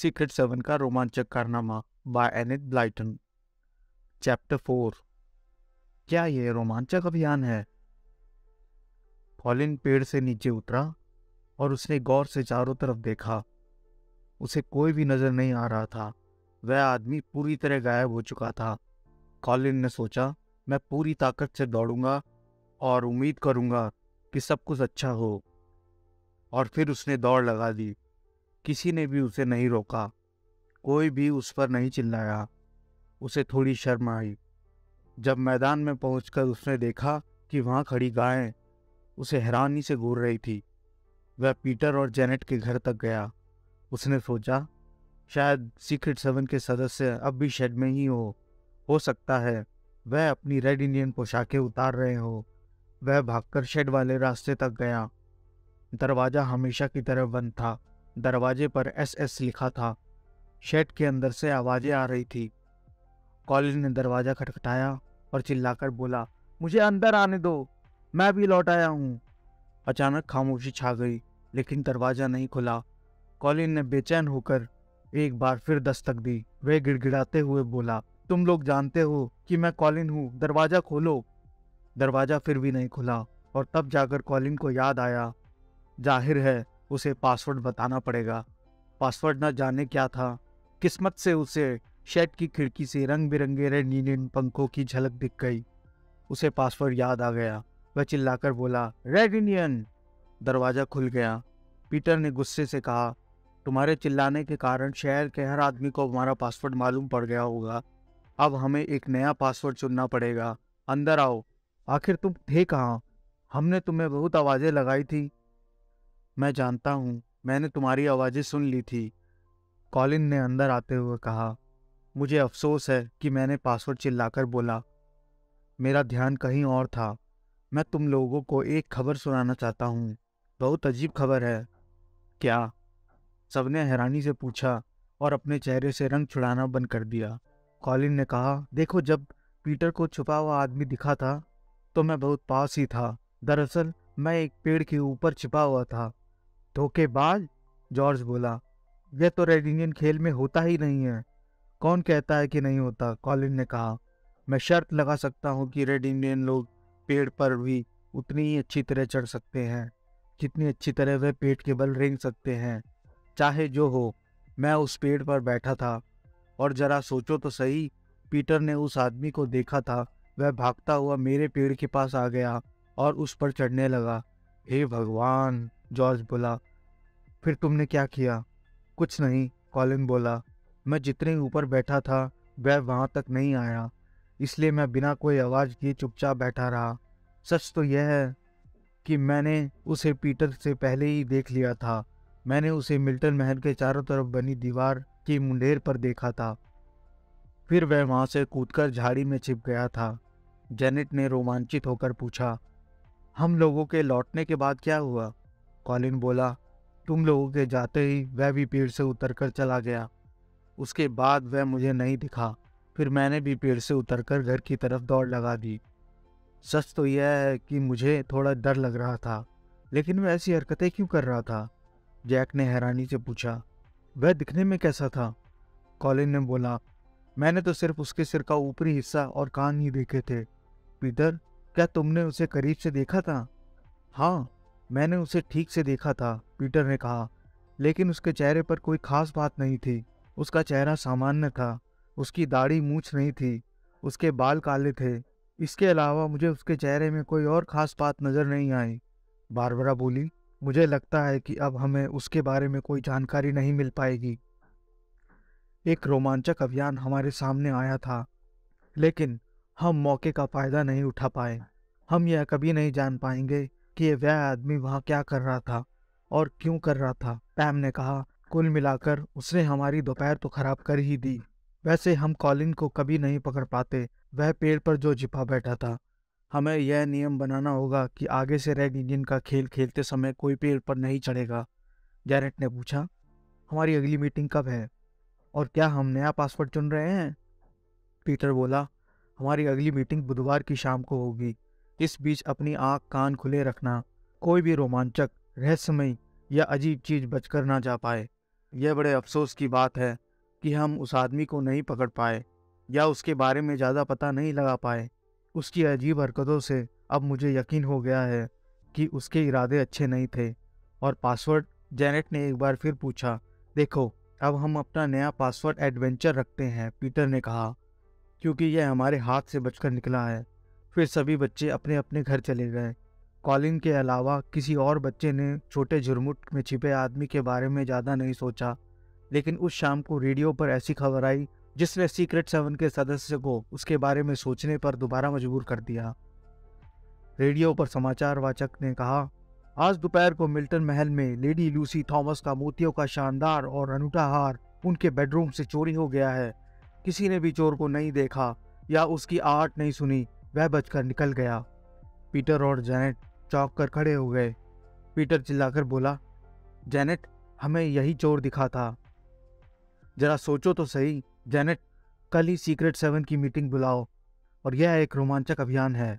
Secret 7 का रोमांचक कारनामा बाय एनिथ ब्लाइटन। चैप्टर 4। क्या ये रोमांचक अभियान है? कॉलिन पेड़ से नीचे उतरा और उसने गौर से चारों तरफ देखा। उसे कोई भी नजर नहीं आ रहा था। वह आदमी पूरी तरह गायब हो चुका था। कॉलिन ने सोचा, मैं पूरी ताकत से दौड़ूंगा और उम्मीद करूंगा कि सब कुछ अच्छा हो। और फिर उसने दौड़ लगा दी। किसी ने भी उसे नहीं रोका। कोई भी उस पर नहीं चिल्लाया। उसे थोड़ी शर्म आई। जब मैदान में पहुंचकर उसने देखा कि वहां खड़ी गायें उसे हैरानी से घूर रही थी। वह पीटर और जेनेट के घर तक गया। उसने सोचा, शायद सीक्रेट 7 के सदस्य अब भी शेड में ही हो सकता है वह अपनी रेड इंडियन पोशाकें उतार रहे हो। वह भागकर शेड वाले रास्ते तक गया। दरवाजा हमेशा की तरह बंद था। दरवाजे पर SS लिखा था। शेड के अंदर से आवाजें आ रही थी। कॉलिन ने दरवाजा खटखटाया और चिल्लाकर बोला, मुझे अंदर आने दो, मैं भी लौट आया हूँ। अचानक खामोशी छा गई, लेकिन दरवाजा नहीं खुला। कॉलिन ने बेचैन होकर एक बार फिर दस्तक दी। वह गिड़गिड़ाते हुए बोला, तुम लोग जानते हो कि मैं कॉलिन हूँ, दरवाजा खोलो। दरवाजा फिर भी नहीं खुला और तब जाकर कॉलिन को याद आया, जाहिर है उसे पासवर्ड बताना पड़ेगा। पासवर्ड न जाने क्या था। किस्मत से उसे शेड की खिड़की से रंग बिरंगे रेड इंडियन पंखों की झलक दिख गई। उसे पासवर्ड याद आ गया। वह चिल्लाकर बोला, रेड इंडियन। दरवाजा खुल गया। पीटर ने गुस्से से कहा, तुम्हारे चिल्लाने के कारण शहर के हर आदमी को हमारा पासवर्ड मालूम पड़ गया होगा। अब हमें एक नया पासवर्ड चुनना पड़ेगा। अंदर आओ। आखिर तुम थे कहाँ? हमने तुम्हें बहुत आवाजें लगाई थी। मैं जानता हूँ, मैंने तुम्हारी आवाजें सुन ली थी, कॉलिन ने अंदर आते हुए कहा। मुझे अफसोस है कि मैंने पासवर्ड चिल्लाकर बोला। मेरा ध्यान कहीं और था। मैं तुम लोगों को एक खबर सुनाना चाहता हूँ। बहुत अजीब खबर है। क्या? सबने हैरानी से पूछा और अपने चेहरे से रंग छुड़ाना बंद कर दिया। कॉलिन ने कहा, देखो, जब पीटर को छुपा हुआ आदमी दिखा था तो मैं बहुत पास ही था। दरअसल मैं एक पेड़ के ऊपर छिपा हुआ था। धोखेबाज, जॉर्ज बोला। यह तो रेड इंडियन खेल में होता ही नहीं है। कौन कहता है कि नहीं होता? कॉलिन ने कहा। मैं शर्त लगा सकता हूँ कि रेड इंडियन लोग पेड़ पर भी उतनी ही अच्छी तरह चढ़ सकते हैं जितनी अच्छी तरह वे पेट के बल रेंग सकते हैं। चाहे जो हो, मैं उस पेड़ पर बैठा था और जरा सोचो तो सही, पीटर ने उस आदमी को देखा था। वह भागता हुआ मेरे पेड़ के पास आ गया और उस पर चढ़ने लगा। हे भगवान, जॉर्ज बोला। फिर तुमने क्या किया? कुछ नहीं, कॉलिन बोला। मैं जितने ऊपर बैठा था वह वहां तक नहीं आया, इसलिए मैं बिना कोई आवाज किए चुपचाप बैठा रहा। सच तो यह है कि मैंने उसे पीटर से पहले ही देख लिया था। मैंने उसे मिल्टन महल के चारों तरफ बनी दीवार की मुंडेर पर देखा था। फिर वह वहां से कूदकर झाड़ी में छिप गया था। जेनेट ने रोमांचित होकर पूछा, हम लोगों के लौटने के बाद क्या हुआ? कॉलिन बोला, तुम लोगों के जाते ही वह भी पेड़ से उतरकर चला गया। उसके बाद वह मुझे नहीं दिखा। फिर मैंने भी पेड़ से उतरकर घर की तरफ दौड़ लगा दी। सच तो यह है कि मुझे थोड़ा डर लग रहा था, लेकिन वह ऐसी हरकतें क्यों कर रहा था? जैक ने हैरानी से पूछा। वह दिखने में कैसा था? कॉलिन ने बोला, मैंने तो सिर्फ उसके सिर का ऊपरी हिस्सा और कान ही देखे थे। पीटर, क्या तुमने उसे करीब से देखा था? हाँ, मैंने उसे ठीक से देखा था, पीटर ने कहा, लेकिन उसके चेहरे पर कोई खास बात नहीं थी। उसका चेहरा सामान्य था। उसकी दाढ़ी मूछ नहीं थी। उसके बाल काले थे। इसके अलावा मुझे उसके चेहरे में कोई और खास बात नजर नहीं आई। बारबरा बोली, मुझे लगता है कि अब हमें उसके बारे में कोई जानकारी नहीं मिल पाएगी। एक रोमांचक अभियान हमारे सामने आया था, लेकिन हम मौके का फायदा नहीं उठा पाए। हम यह कभी नहीं जान पाएंगे कि वह आदमी वहां क्या कर रहा था और क्यों कर रहा था। पैम ने कहा, कुल मिलाकर उसने हमारी दोपहर तो खराब कर ही दी। वैसे हम कॉलिन को कभी नहीं पकड़ पाते। वह पेड़ पर जो छिपा बैठा था। हमें यह नियम बनाना होगा कि आगे से रेड इंडियन का खेल खेलते समय कोई पेड़ पर नहीं चढ़ेगा। जेनेट ने पूछा, हमारी अगली मीटिंग कब है और क्या हम नया पासवर्ड चुन रहे हैं? पीटर बोला, हमारी अगली मीटिंग बुधवार की शाम को होगी। इस बीच अपनी आंख कान खुले रखना। कोई भी रोमांचक, रहस्यमय या अजीब चीज बचकर ना जा पाए। यह बड़े अफसोस की बात है कि हम उस आदमी को नहीं पकड़ पाए या उसके बारे में ज़्यादा पता नहीं लगा पाए। उसकी अजीब हरकतों से अब मुझे यकीन हो गया है कि उसके इरादे अच्छे नहीं थे। और पासवर्ड? जेनेट ने एक बार फिर पूछा। देखो, अब हम अपना नया पासवर्ड एडवेंचर रखते हैं, पीटर ने कहा, क्योंकि यह हमारे हाथ से बचकर निकला है। फिर सभी बच्चे अपने अपने घर चले गए। कॉलिन के अलावा किसी और बच्चे ने छोटे झुरमुट में छिपे आदमी के बारे में ज़्यादा नहीं सोचा। लेकिन उस शाम को रेडियो पर ऐसी खबर आई जिसने सीक्रेट सेवन के सदस्य को उसके बारे में सोचने पर दोबारा मजबूर कर दिया। रेडियो पर समाचार वाचक ने कहा, आज दोपहर को मिल्टन महल में लेडी लूसी थॉमस का मोतियों का शानदार और अनूठा हार उनके बेडरूम से चोरी हो गया है। किसी ने भी चोर को नहीं देखा या उसकी आहट नहीं सुनी। वह बचकर निकल गया। पीटर और जेनेट चौंक कर खड़े हो गए। पीटर चिल्लाकर बोला, जेनेट, हमें यही चोर दिखा था। जरा सोचो तो सही, जेनेट, कल ही सीक्रेट सेवन की मीटिंग बुलाओ और यह एक रोमांचक अभियान है।